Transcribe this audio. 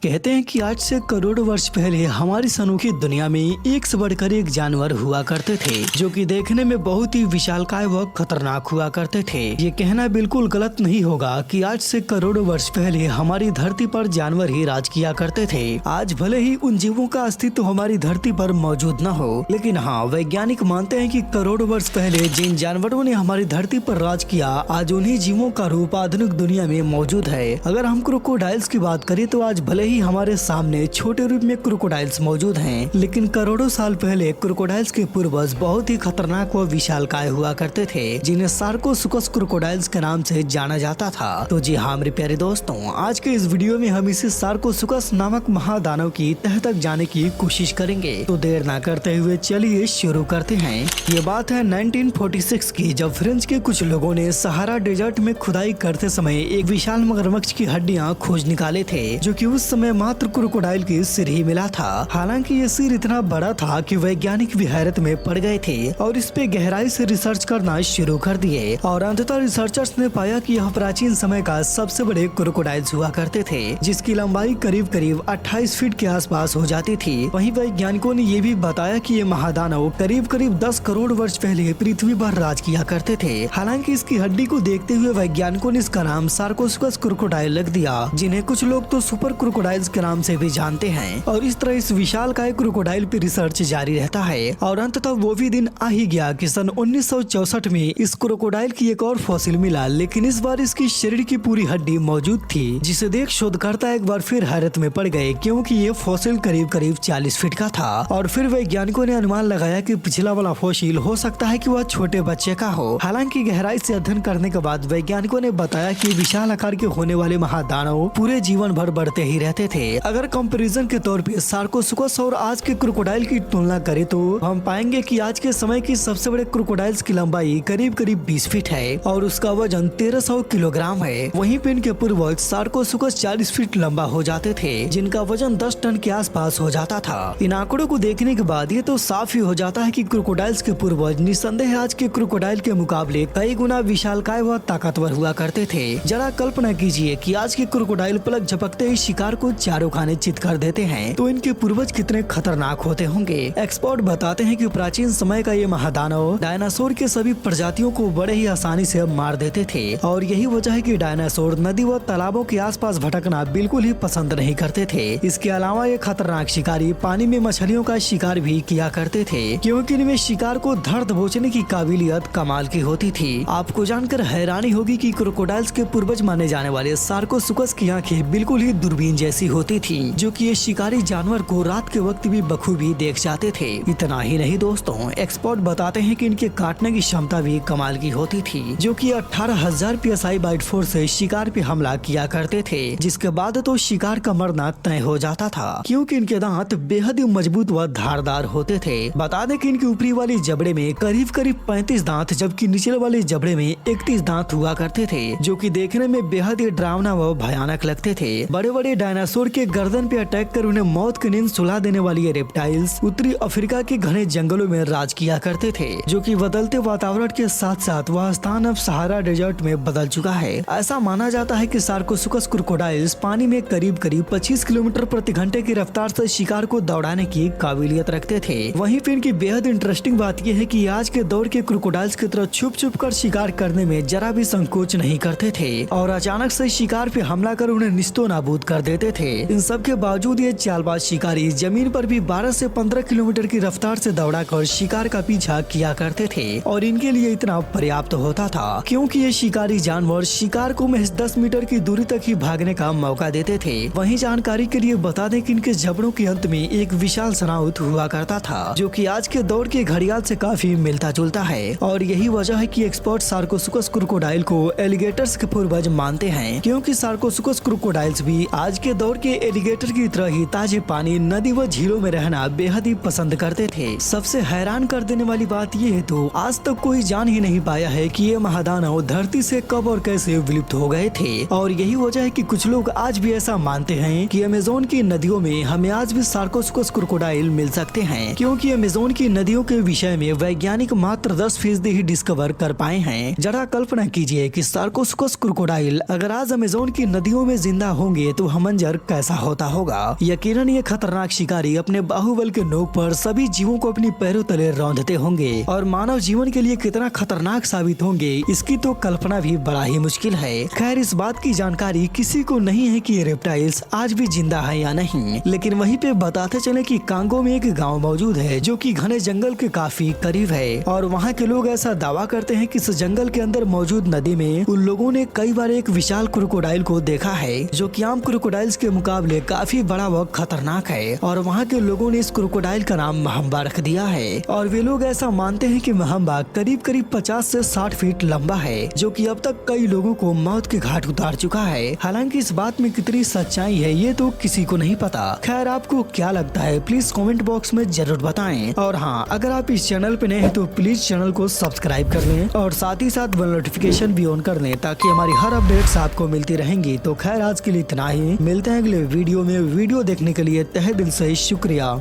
कहते हैं कि आज से करोड़ों वर्ष पहले हमारी अनोखी दुनिया में एक से बढ़कर एक जानवर हुआ करते थे जो कि देखने में बहुत ही विशालकाय व खतरनाक हुआ करते थे। ये कहना बिल्कुल गलत नहीं होगा कि आज से करोड़ों वर्ष पहले हमारी धरती पर जानवर ही राज किया करते थे। आज भले ही उन जीवों का अस्तित्व हमारी धरती पर मौजूद न हो, लेकिन हाँ, वैज्ञानिक मानते हैं कि करोड़ों वर्ष पहले जिन जानवरों ने हमारी धरती पर राज किया, आज उन्हीं जीवों का रूप आधुनिक दुनिया में मौजूद है। अगर हम क्रोकोडाइल्स की बात करें तो आज भले ही हमारे सामने छोटे रूप में क्रोकोडाइल्स मौजूद हैं, लेकिन करोड़ों साल पहले क्रोकोडाइल्स के पूर्वज बहुत ही खतरनाक व विशालकाय हुआ करते थे, जिन्हें सार्कोसुकस क्रोकोडाइल्स के नाम से जाना जाता था। तो जी हाँ मेरे प्यारे दोस्तों, आज के इस वीडियो में हम इसे सार्कोसुकस नामक महादानव की तह तक जाने की कोशिश करेंगे। तो देर न करते हुए चलिए शुरू करते हैं। ये बात है 1946 की, जब फ्रेंच के कुछ लोगों ने सहारा डेजर्ट में खुदाई करते समय एक विशाल मगरमच्छ की हड्डियां खोज निकाले थे, जो कि उस समय मात्र क्रोकोडाइल की सिर ही मिला था। हालांकि ये सिर इतना बड़ा था कि वैज्ञानिक भी हैरत में पड़ गए थे और इस पे गहराई से रिसर्च करना शुरू कर दिए और अंततः रिसर्चर्स ने पाया कि यह प्राचीन समय का सबसे बड़े क्रोकोडाइल्स हुआ करते थे, जिसकी लंबाई करीब करीब 28 फीट के आसपास हो जाती थी। वहीं वैज्ञानिकों ने ये भी बताया कि ये महादानव करीब करीब 10 करोड़ वर्ष पहले पृथ्वी पर राज किया करते थे। हालांकि इसकी हड्डी को देखते हुए वैज्ञानिकों ने इसका नाम सार्कोसुकस क्रोकोडाइल रख दिया, जिन्हें कुछ लोग तो सुपर क्रोकोडाइल्स के नाम से भी जानते हैं। और इस तरह इस विशालकाय क्रोकोडाइल पे रिसर्च जारी रहता है और अंततः वो भी दिन आ ही गया कि सन 1964 में इस क्रोकोडाइल की एक और फॉसिल मिला, लेकिन इस बार इसकी शरीर की पूरी हड्डी मौजूद थी, जिसे देख शोधकर्ता एक बार फिर हैरत में पड़ गए, क्योंकि ये फॉसिल करीब करीब 40 फीट का था। और फिर वैज्ञानिकों ने अनुमान लगाया कि पिछला वाला फॉसिल हो सकता है कि वह छोटे बच्चे का हो। हालांकि गहराई से अध्ययन करने के बाद वैज्ञानिकों ने बताया कि विशाल आकार के होने वाले महादानव पूरे जीवन भर बढ़ते ही रहते थे। अगर कंपैरिजन के तौर पे सार्कोसुकस और आज के क्रोकोडाइल की तुलना करें तो हम पाएंगे कि आज के समय की सबसे बड़े क्रोकोडाइल्स की लंबाई करीब करीब 20 फीट है और उसका वजन 1300 किलोग्राम है। वहीं पे इनके पूर्वज सार्कोसुकस 40 फीट लंबा हो जाते थे, जिनका वजन 10 टन के आसपास हो जाता था। इन आंकड़ों को देखने के बाद ये तो साफ ही हो जाता है कि क्रोकोडाइल्स के पूर्वज निस्संदेह आज के क्रोकोडाइल के मुकाबले कई गुना विशालकाय व ताकतवर हुआ करते थे। जरा कल्पना कीजिए कि आज के क्रोकोडाइल पलक झपकते ही शिकार को चारों खाने चित कर देते हैं, तो इनके पूर्वज कितने खतरनाक होते होंगे। एक्सपर्ट बताते हैं कि प्राचीन समय का ये महादानव डायनासोर के सभी प्रजातियों को बड़े ही आसानी से मार देते थे और यही वजह है कि डायनासोर नदी व तालाबों के आसपास भटकना बिल्कुल ही पसंद नहीं करते थे। इसके अलावा ये खतरनाक शिकारी पानी में मछलियों का शिकार भी किया करते थे, क्योंकि इनमें शिकार को धर दबोचने की काबिलियत कमाल की होती थी। आपको जानकर हैरानी होगी कि क्रोकोडाइल्स के पूर्वज माने जाने वाले सार्कोसुकस की आंखें बिल्कुल ही दूरबीन जैसी होती थी, जो कि ये शिकारी जानवर को रात के वक्त भी बखूबी देख जाते थे। इतना ही नहीं दोस्तों, एक्सपर्ट बताते हैं कि इनके काटने की क्षमता भी कमाल की होती थी, जो कि 18,000 PSI बाइट फोर्स से शिकार पे हमला किया करते थे, जिसके बाद तो शिकार का मरना तय हो जाता था, क्योंकि इनके दांत बेहद ही मजबूत व धारदार होते थे। बता दें कि इनकी ऊपरी वाली जबड़े में करीब करीब 35 दांत, जबकि निचले वाले जबड़े में 31 दांत हुआ करते थे, जो कि देखने में बेहद ही डरावना व भयानक लगते थे। बड़े बड़े डायनासोर के गर्दन पे अटैक कर उन्हें मौत की नींद सुला देने वाली ये रेप्टाइल्स उत्तरी अफ्रीका के घने जंगलों में राज किया करते थे, जो कि बदलते वातावरण के साथ साथ वह स्थान अब सहारा डेजर्ट में बदल चुका है। ऐसा माना जाता है कि सार्कोसुकस क्रोकोडाइल्स पानी में करीब करीब 25 किलोमीटर प्रति घंटे की रफ्तार से शिकार को दौड़ाने की काबिलियत रखते थे। वहीं पे इनकी बेहद इंटरेस्टिंग बात यह है कि आज के दौर के क्रोकोडाइल्स की तरह छुप छुप कर शिकार करने में जरा भी संकोच नहीं करते थे और अचानक से शिकार पे हमला कर उन्हें निस्तो नाबूद कर देते थे। इन सब के बावजूद ये चालबाज शिकारी जमीन पर भी 12 से 15 किलोमीटर की रफ्तार से दौड़ाकर शिकार का पीछा किया करते थे और इनके लिए इतना पर्याप्त होता था, क्योंकि ये शिकारी जानवर शिकार को महज 10 मीटर की दूरी तक ही भागने का मौका देते थे। वहीं जानकारी के लिए बता दें कि इनके जबड़ों के अंत में एक विशाल सनाउत हुआ करता था, जो कि आज के दौर के घड़ियाल से काफी मिलता जुलता है और यही वजह है कि एक्सपर्ट सार्कोसुकस क्रोकोडाइल को एलिगेटर्स के पूर्वज मानते हैं, क्योंकि सार्कोसुकस क्रोकोडाइल्स भी आज के दौर के एलिगेटर की तरह ही ताजे पानी, नदी व झीलों में रहना बेहद ही पसंद करते थे। सबसे हैरान कर देने वाली बात ये है तो आज तक कोई जान ही नहीं पाया है कि ये महादानव धरती से कब और कैसे विलुप्त हो गए थे और यही वजह है कि कुछ लोग आज भी ऐसा मानते हैं कि अमेज़न की नदियों में हमें आज भी सार्कोसुकस क्रोकोडाइल मिल सकते हैं, क्योंकि अमेज़न की नदियों के विषय में वैज्ञानिक मात्र 10% ही डिस्कवर कर पाए हैं। जरा कल्पना कीजिए कि सार्कोसुकस क्रोकोडाइल अगर आज अमेज़न की नदियों में जिंदा होंगे तो हम नेचर कैसा होता होगा। यकीनन ये खतरनाक शिकारी अपने बाहुबल के नोक पर सभी जीवों को अपनी पैरों तले रौंदते होंगे और मानव जीवन के लिए कितना खतरनाक साबित होंगे इसकी तो कल्पना भी बड़ा ही मुश्किल है। खैर इस बात की जानकारी किसी को नहीं है कि ये रेप्टाइल्स आज भी जिंदा है या नहीं, लेकिन वहीं पे बताते चले कि कांगो में एक गांव मौजूद है जो कि घने जंगल के काफी करीब है और वहाँ के लोग ऐसा दावा करते हैं कि इस जंगल के अंदर मौजूद नदी में उन लोगों ने कई बार एक विशाल क्रोकोडाइल को देखा है जो कि आम क्रोकोडाइल्स के मुकाबले काफी बड़ा व खतरनाक है और वहाँ के लोगों ने इस क्रोकोडाइल का नाम महम्बा रख दिया है। और वे लोग ऐसा मानते हैं कि महम्बा करीब करीब 50 से 60 फीट लंबा है जो कि अब तक कई लोगों को मौत के घाट उतार चुका है। हालांकि इस बात में कितनी सच्चाई है ये तो किसी को नहीं पता। खैर आपको क्या लगता है प्लीज कमेंट बॉक्स में जरूर बताएं। और हाँ, अगर आप इस चैनल पे नए हैं तो प्लीज चैनल को सब्सक्राइब कर लें और साथ ही साथ बेल नोटिफिकेशन भी ऑन कर लें ताकि हमारी हर अपडेट्स आपको मिलती रहेंगी। तो खैर आज के लिए इतना ही, मिलते हैं अगले वीडियो में। वीडियो देखने के लिए तहे दिल से शुक्रिया।